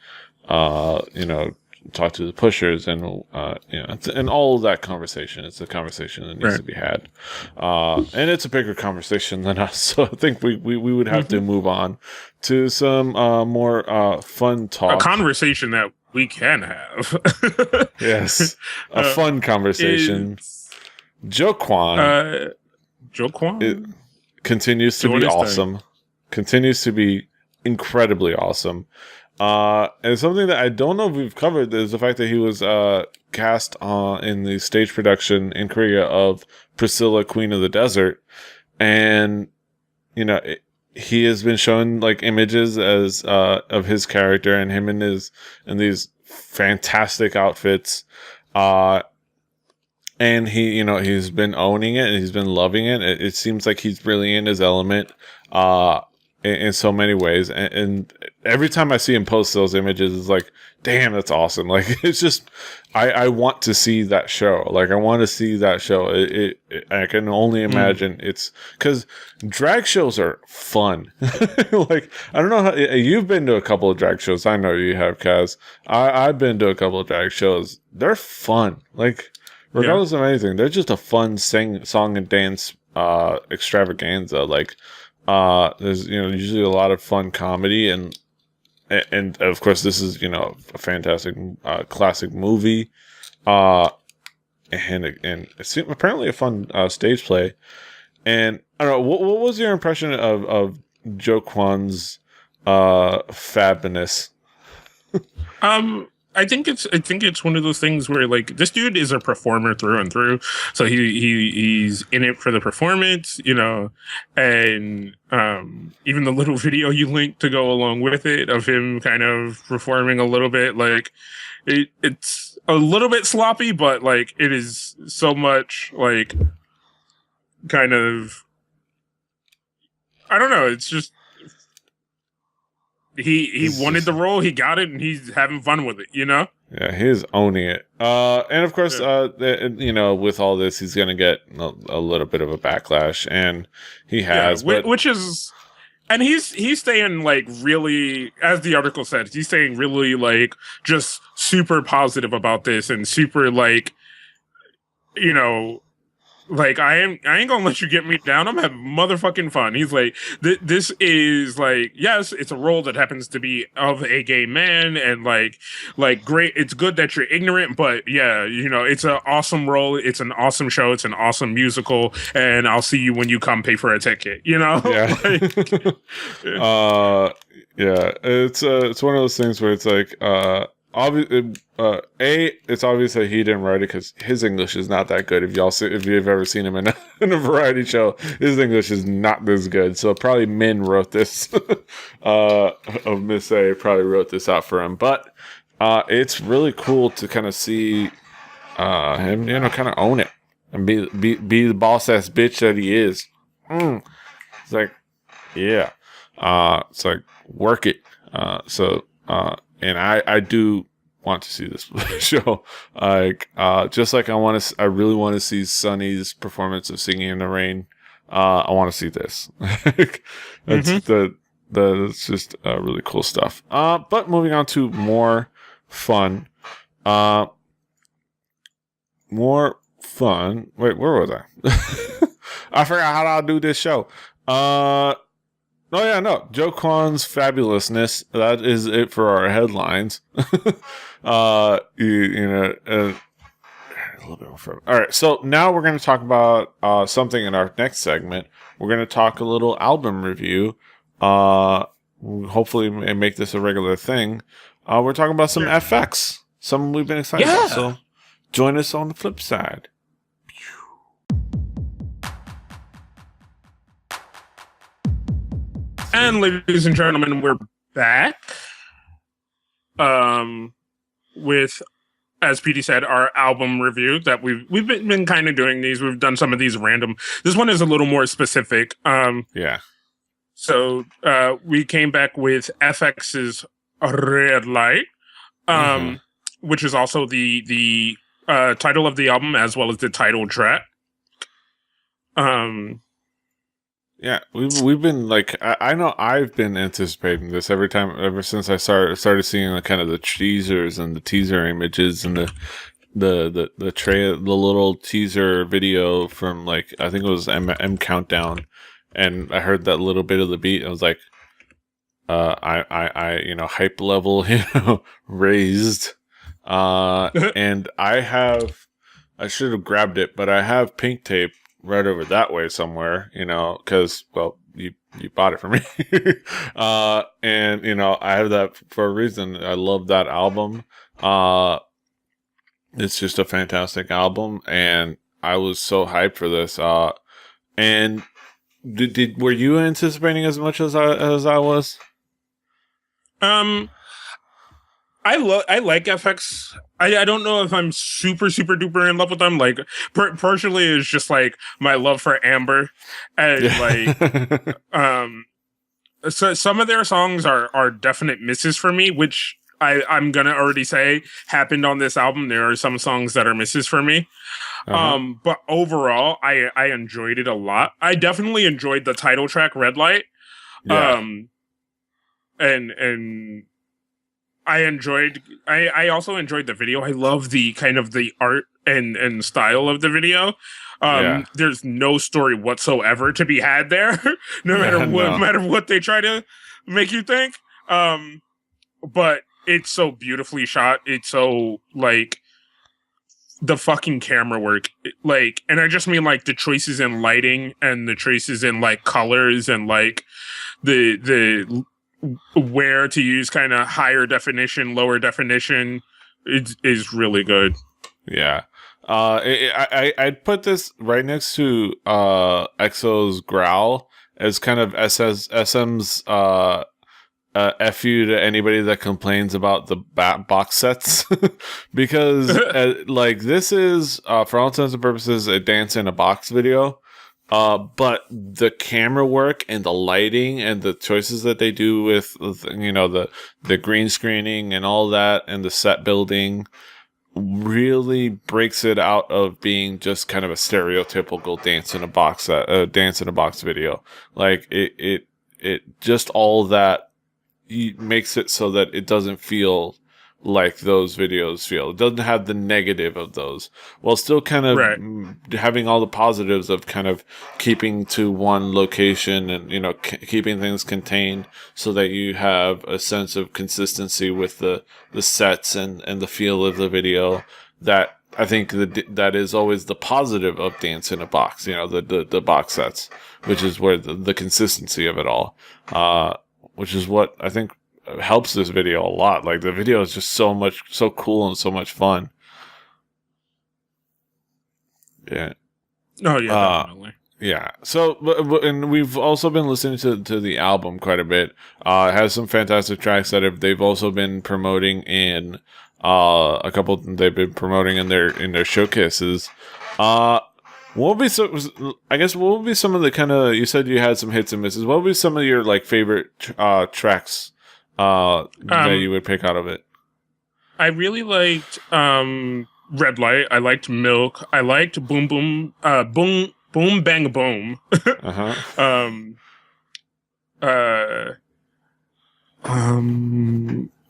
you know, talk to the pushers, and you know, and all of that conversation. It's a conversation that needs to be had, and it's a bigger conversation than us. So I think we would have to move on to some more fun talk. A conversation that we can have. Yes, a fun conversation. Jo Kwon. Jo Kwon? It continues to be awesome. Continues to be incredibly awesome. And something that I don't know if we've covered is the fact that he was cast in the stage production in Korea of Priscilla, Queen of the Desert. And, you know, he has been shown like images as of his character and him in these fantastic outfits. And he, you know, he's been owning it and he's been loving it. It seems like he's really in his element in so many ways. And every time I see him post those images, it's like, damn, that's awesome. Like, it's just, I want to see that show. Like, I want to see that show. I can only imagine it's because drag shows are fun. Like, I don't know how you've been to a couple of drag shows. I know you have, Kaz. I've been to a couple of drag shows. They're fun. Like, regardless of anything, they're just a fun song and dance extravaganza. Like, there's, you know, usually a lot of fun comedy, and of course this is, you know, a fantastic classic movie, and it's apparently a fun stage play. And I don't know, what was your impression of Jo Kwon's fabness? I think it's one of those things where like this dude is a performer through and through. So he's in it for the performance, you know, and even the little video you linked to go along with it of him kind of performing a little bit, like it's a little bit sloppy, but like it is so much like kind of, I don't know, it's just he wanted the role, he got it, and he's having fun with it, you know? Yeah, he's owning it. And of course, you know, with all this, he's going to get a little bit of a backlash, and he has. Yeah, which is, and he's staying like really, as the article said, he's staying really like just super positive about this and super like, you know, like I ain't gonna let you get me down. I'm having motherfucking fun. He's like, this is like, yes, it's a role that happens to be of a gay man, and like great. It's good that you're ignorant, but yeah, you know, it's an awesome role. It's an awesome show. It's an awesome musical, and I'll see you when you come pay for a ticket. You know, yeah, like, yeah. It's one of those things where it's like, it's obvious that he didn't write it because his English is not that good. If you've ever seen him in a variety show, his English is not this good. So probably Min wrote this. Of Miss A probably wrote this out for him. But it's really cool to kind of see him, you know, kind of own it and be the boss ass bitch that he is. It's like, yeah. It's like work it. And I do want to see this show. Like, just like I really want to see Sunny's performance of Singing in the Rain. I want to see this. That's just really cool stuff. But moving on to more fun. More fun. Wait, where was I? I forgot how to do this show. Oh yeah, no. Jo Kwon's fabulousness. That is it for our headlines. You know, a little bit more further. All right, so now we're going to talk about something in our next segment. We're going to talk a little album review. Hopefully, make this a regular thing. We're talking about some FX, something we've been excited about. So join us on the flip side. and ladies and gentlemen, we're back. With, as Petey said, our album review that we've been kind of doing these. We've done some of these random. This one is a little more specific. Yeah. So we came back with FX's Red Light, which is also the title of the album as well as the title track. Yeah, we've been like, I know I've been anticipating this ever since I started seeing the kind of the teasers and the teaser images and the little teaser video from, like, I think it was M Countdown, and I heard that little bit of the beat and I was like, I you know, hype level, you know, raised. And I should have grabbed it, but I have pink tape right over that way somewhere, you know, because, well, you bought it for me. And, you know, I have that for a reason. I love that album. It's just a fantastic album, and I was so hyped for this. And were you anticipating as much as I was? I like FX. I don't know if I'm super duper in love with them. Like, partially it's just like my love for Amber, and like so some of their songs are definite misses for me, which I'm gonna already say happened on this album. There are some songs that are misses for me. But overall I enjoyed it a lot. I definitely enjoyed the title track, Red Light. Yeah. And I also enjoyed the video. I love the kind of the art and style of the video. There's no story whatsoever to be had there, no matter what they try to make you think. But it's so beautifully shot. It's so, like, the fucking camera work, like, and I just mean like the choices in lighting and the choices in like colors and like the where to use kind of higher definition, lower definition is really good. Yeah. I'd put this right next to EXO's Growl as kind of SM's FU to anybody that complains about the box sets. Because like this is for all intents and purposes a dance in a box video. But the camera work and the lighting and the choices that they do with, you know, the green screening and all that and the set building really breaks it out of being just kind of a stereotypical dance in a box video. Like it just all that makes it so that it doesn't feel like those videos feel. It doesn't have the negative of those, while still kind of having all the positives of kind of keeping to one location and, you know, keeping things contained so that you have a sense of consistency with the sets and the feel of the video. That I think that is always the positive of dance in a box, you know, the box sets, which is where the consistency of it all, which is what I think helps this video a lot. Like the video is just so cool and so much fun. Yeah. Oh yeah, definitely. Yeah. So, and we've also been listening to the album quite a bit. It has some fantastic tracks that they've also been promoting in a couple. They've been promoting in their showcases. What would be what would be some of the kind of, you said you had some hits and misses. What would be some of your like favorite tracks that you would pick out of it? I really liked Red Light. I liked Milk. I liked Boom Boom Bang Boom.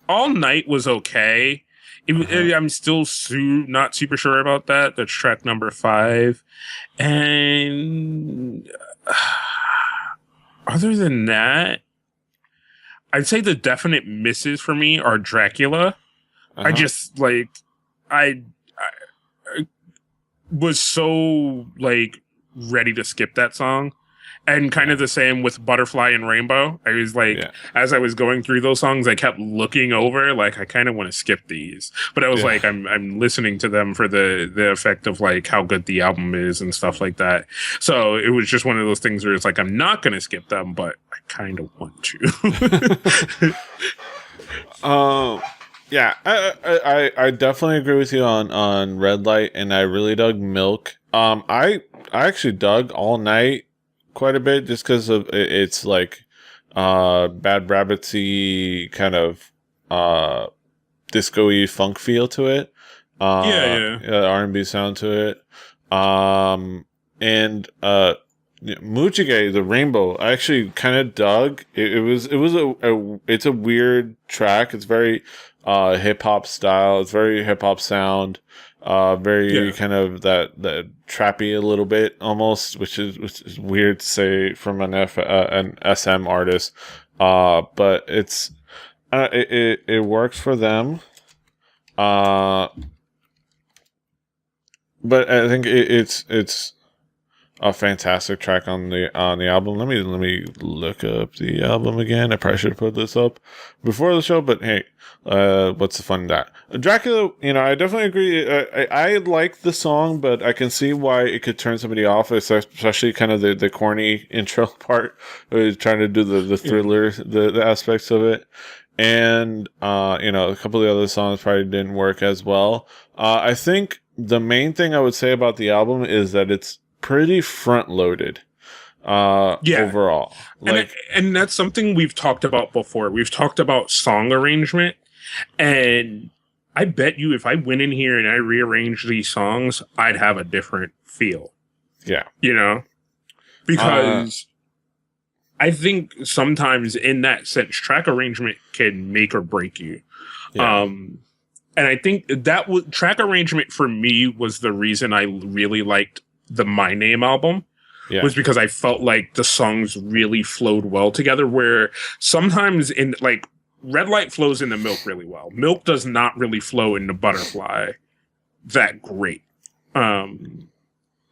All Night was okay. I'm still not super sure about that. That's track number 5. And other than that, I'd say the definite misses for me are Dracula. I just like, I was so like ready to skip that song. And kind of the same with Butterfly and Rainbow. I was like, as I was going through those songs, I kept looking over, like, I kind of want to skip these. But I was like, I'm listening to them for the effect of like how good the album is and stuff like that. So it was just one of those things where it's like, I'm not going to skip them, but I kind of want to. Yeah, I definitely agree with you on Red Light, and I really dug Milk. I actually dug All Night quite a bit just because of it's like Bad Rabbitsy kind of disco-y funk feel to it. R&B sound to it. And Muchige, the Rainbow, I actually kind of dug. It's a weird track. It's very hip hop style. It's very hip hop sound. Very kind of that trappy a little bit almost, which is weird to say from an SM artist. But it works for them. But I think it's a fantastic track on the album. Let me look up the album again. I probably should have put this up before the show, but hey, what's the fun in that? Dracula, you know, I definitely agree. I like the song, but I can see why it could turn somebody off, especially kind of the corny intro part, trying to do the thriller, the aspects of it. And, you know, a couple of the other songs probably didn't work as well. I think the main thing I would say about the album is that it's pretty front-loaded overall. Like, and that's something we've talked about before. We've talked about song arrangement, and I bet you if I went in here and I rearranged these songs, I'd have a different feel. Yeah. You know? Because I think sometimes in that sense, track arrangement can make or break you. Yeah. And I think that track arrangement for me was the reason I really liked the My Name album, was because I felt like the songs really flowed well together, where sometimes in like Red Light flows into Milk really well. Milk does not really flow into Butterfly that great. And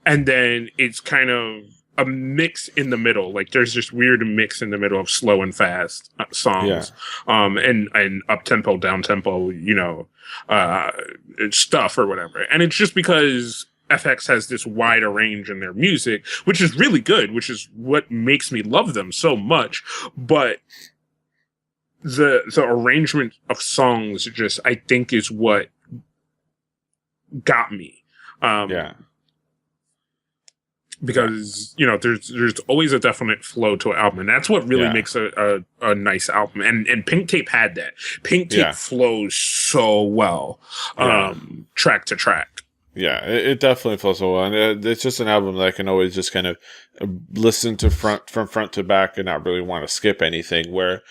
then it's kind of a mix in the middle. Like there's this weird mix in the middle of slow and fast songs, and up tempo, down tempo, stuff or whatever. And it's just because FX has this wider range in their music, which is really good, which is what makes me love them so much. But the arrangement of songs just, I think, is what got me. Because there's always a definite flow to an album, and that's what really makes a nice album. And Pink Tape had that. Pink Tape flows so well, track to track. Yeah, it definitely flows so well, and it's just an album that I can always just kind of listen to from front to back and not really want to skip anything. Where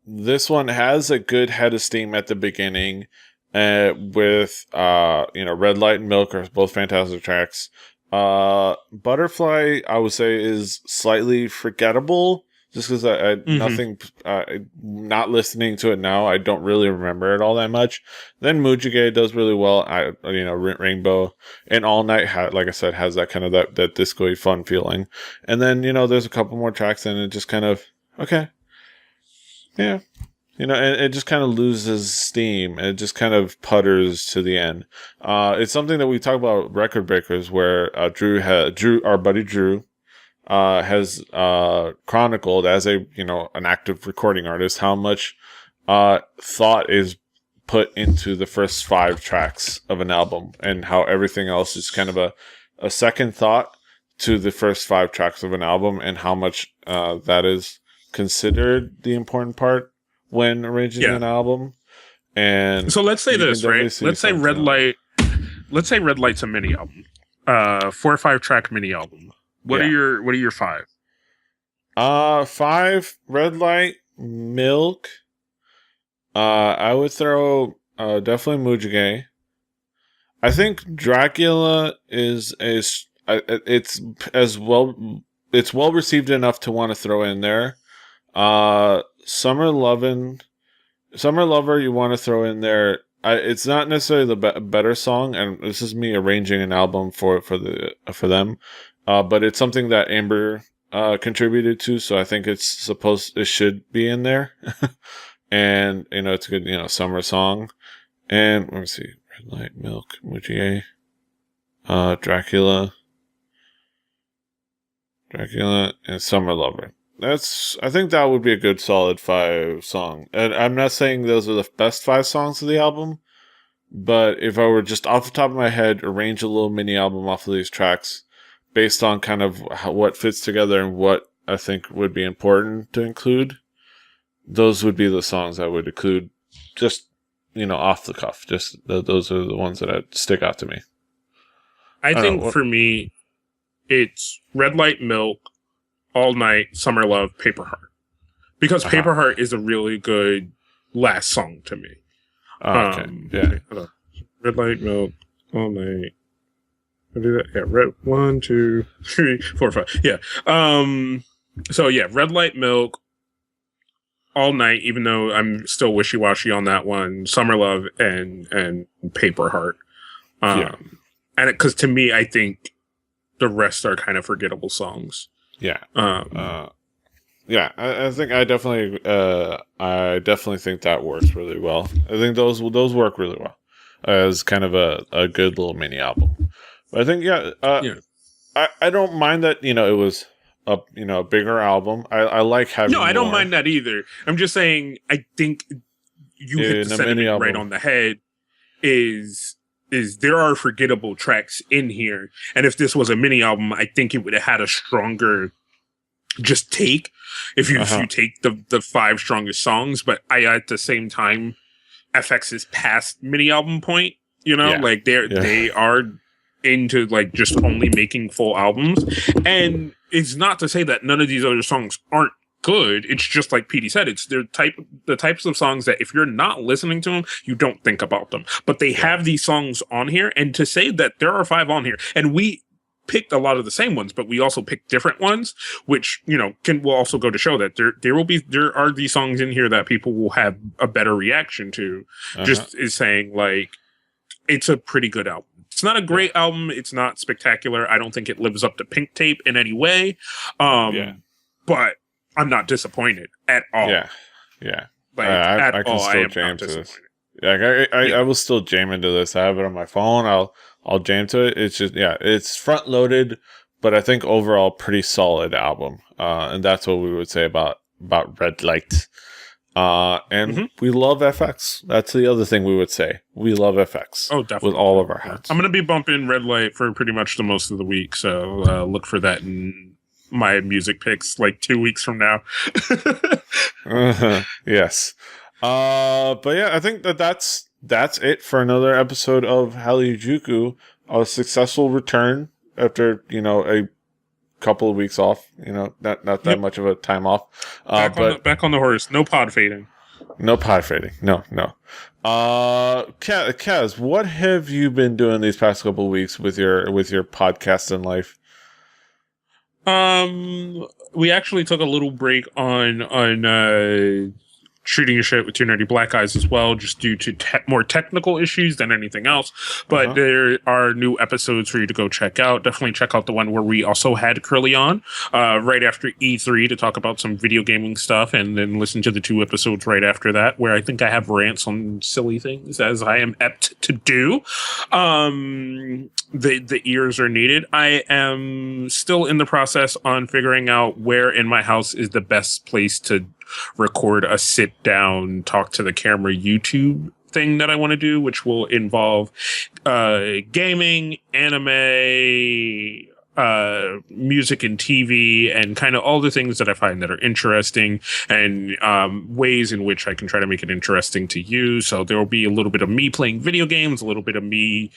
this one has a good head of steam at the beginning, with Red Light and Milk are both fantastic tracks. Butterfly, I would say, is slightly forgettable, just because not listening to it now, I don't really remember it all that much. Then Mujige does really well. Rainbow and All Night, like I said, has that kind of that disco-y fun feeling. And then, there's a couple more tracks and it just kind of, okay. Yeah. And it just kind of loses steam. It just kind of putters to the end. It's something that we talk about Record Breakers, where our buddy Drew, has chronicled as an active recording artist how much thought is put into the first 5 tracks of an album, and how everything else is kind of a second thought to the first 5 tracks of an album, and how much that is considered the important part when arranging an album. And so let's say this, right? Let's say Red Light's a mini album, 4 or 5 track mini album. What are your 5? 5, Red Light, Milk. I would throw definitely Mujige. I think Dracula is it's well received enough to want to throw in there. Summer Lover, you want to throw in there. It's not necessarily the better song, and this is me arranging an album for them. But it's something that Amber contributed to, so I think it should be in there. And it's a good summer song. And let me see, Red Light, Milk, Mujige, Dracula, and Summer Lover. I think that would be a good solid 5 song. And I'm not saying those are the best 5 songs of the album, but if I were just off the top of my head arrange a little mini album off of these tracks based on kind of what fits together and what I think would be important to include, those would be the songs I would include, just off the cuff. Just those are the ones that stick out to me. I think for me, it's Red Light, Milk, All Night, Summer Love, Paper Heart. Because Paper Heart is a really good last song to me. Okay. Yeah. Red Light, Milk, All Night. I do that. Yeah. Red 1, 2, 3, 4, 5. Yeah. So yeah, Red Light, Milk, All Night, even though I'm still wishy-washy on that one, Summer Love and Paper Heart. And because to me, I think the rest are kind of forgettable songs. Yeah. I think I definitely think that works really well. I think those work really well as kind of a good little mini album. But I think I don't mind that it was a bigger album. I like having I don't mind that either. I'm just saying I think you hit the sentiment right on the head. Is there are forgettable tracks in here, and if this was a mini album, I think it would have had a stronger just take if you take the 5 strongest songs. But at the same time, FX is past mini album point. Like they are into like just only making full albums, and it's not to say that none of these other songs aren't good. It's just like Petey said, it's the types of songs that if you're not listening to them, you don't think about them. But they have these songs on here, and to say that there are 5 on here, and we picked a lot of the same ones, but we also picked different ones, which will also go to show that there are these songs in here that people will have a better reaction to. Just is saying like it's a pretty good album. It's not a great album. It's not spectacular. I don't think it lives up to Pink Tape in any way. But I'm not disappointed at all. Yeah. Like, I can still jam to this. Yeah, I will still jam into this. I have it on my phone. I'll jam to it. It's just, it's front loaded, but I think overall pretty solid album. And that's what we would say about Red Light. And we love FX. That's the other thing we would say. We love FX. Oh, definitely. With all of our hearts. I'm going to be bumping Red Light for pretty much the most of the week. So look for that in my music picks like 2 weeks from now. Yes. But yeah, I think that's it for another episode of Hallyujuku. A successful return after, a couple of weeks off, not that much of a time off. Back on the horse. No pod fading. No pod fading. No. Kaz, what have you been doing these past couple of weeks with your podcast and life? We actually took a little break on shooting a shit with Two Nerdy Black Guys as well, just due to more technical issues than anything else. But there are new episodes for you to go check out. Definitely check out the one where we also had Curly on right after E3 to talk about some video gaming stuff, and then listen to the 2 episodes right after that, where I think I have rants on silly things, as I am apt to do. The ears are needed. I am still in the process on figuring out where in my house is the best place to record a sit down, talk to the camera YouTube thing that I want to do, which will involve gaming, anime, music and TV, and kind of all the things that I find that are interesting, and ways in which I can try to make it interesting to you. So there will be a little bit of me playing video games, a little bit of me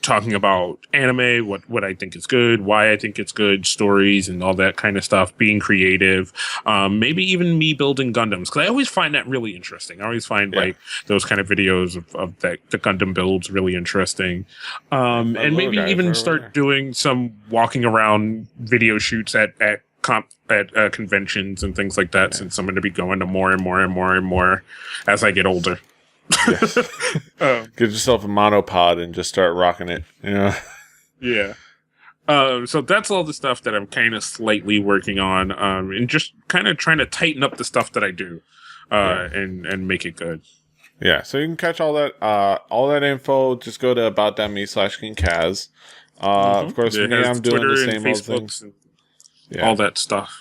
talking about anime, what I think is good, why I think it's good, stories and all that kind of stuff, being creative, maybe even me building Gundams, because I always find that really interesting. I always find like those kind of videos of the Gundam builds really interesting. And maybe even start doing some walking around video shoots at conventions and things like that, since I'm going to be going to more and more as I get older. Yes. Get yourself a monopod and just start rocking it. Yeah. So that's all the stuff that I'm kind of slightly working on, and just kind of trying to tighten up the stuff that I do, and make it good. Yeah. So you can catch all that info. Just go to about.me/KingKaz. Of course, me, I'm doing Twitter the same old things. All that stuff.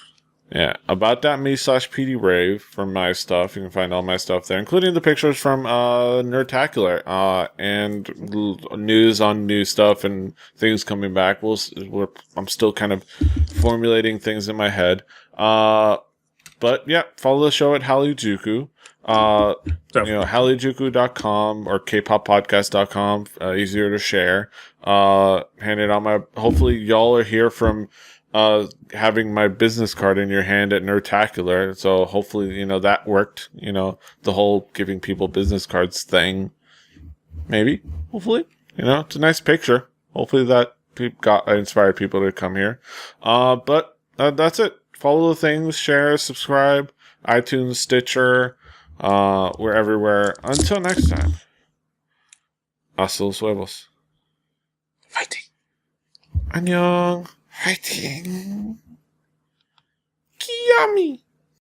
Yeah, about.me/Petey Rave for my stuff. You can find all my stuff there, including the pictures from Nerdtacular, and news on new stuff and things coming back. I'm still kind of formulating things in my head. But yeah, follow the show at Hallyujuku. Hallyujuku.com or kpoppodcast.com. Easier to share. Hand it on hopefully y'all are here from having my business card in your hand at Nerdtacular, so hopefully that worked. The whole giving people business cards thing. Maybe, hopefully, it's a nice picture. Hopefully that inspired people to come here. But that's it. Follow the things, share, subscribe, iTunes, Stitcher. We're everywhere. Until next time. Hasta los huevos. Fighting. Annyeong. Fighting. Kiyami.